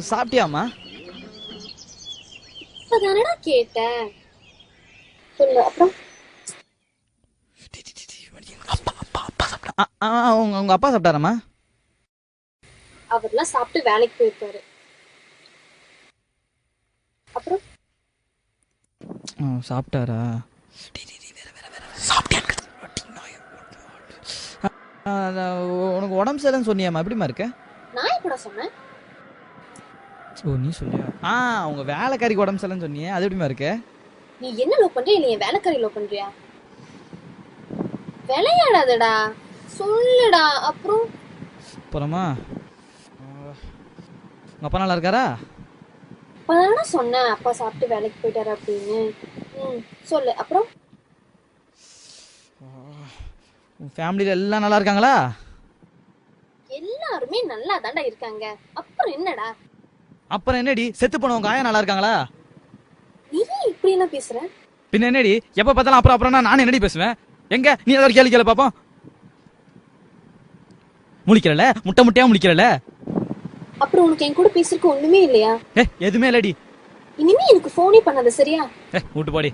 சாப்பிட்டியாமா? இப்பதானடா கேட்டேன். சொல்லு அப்புறம். உங்க அப்பா சாப்பிட்டாராமா? அவர்லாம் சாப்பிட்டு வேலைக்கு போயிருக்காரு. அப்புறம் சாப்பிட்டாரா? உனக்கு உடம்பு சரியில்லைன்னு சொன்னியாமா? எப்படிமா இருக்க? நான் எப்படா சொன்னேன்? ஓ, நீ சொல்லியா? உங்க வேலைக்காரிக்கு உடம்பு சரியில்லைன்னு சொன்னியே, அது எப்படிமா இருக்க? நீ என்ன லவ் பண்றியா இல்ல என் வேலைக்காரி லவ் பண்றியா? விளையாடாதடா, சொல்லுடா. அப்புறம் அப்புறமா உங்க அப்பா நல்லா இருக்காரா? இப்பதானடா சொன்னேன் அப்பா சாப்பிட்டு வேலைக்கு போயிட்டாரு அப்படின்னு. சொல்லு அப்புறம். உன் ஃபேமிலியில எல்லாம் நல்லா இருக்காங்களா? எல்லாருமே நல்லா தாண்டா இருக்காங்க. அப்புறம் என்னடா? அப்புறம் என்னடி, செத்து போன உங்க ஆயா நல்லா இருக்காங்களா? நீ இப்படி என்ன பேசுற? பின்ன என்னடி, எப்ப பார்த்தாலும் அப்புறம் அப்புறம் நான் என்னடி பேசுவேன்? எங்க நீ ஏதாவது கேள்வி கேளு பாப்போம். முழிக்கிறல, முட்டை முட்டையா முழிக்கிறல. அப்புறம் உனக்கு என் கூட பேசுறதுக்கு ஒண்ணுமே இல்லையா? எதுவுமே இல்லடி. இனிமே எனக்கு போனே பண்ணாத, சரியா? விட்டு போடி.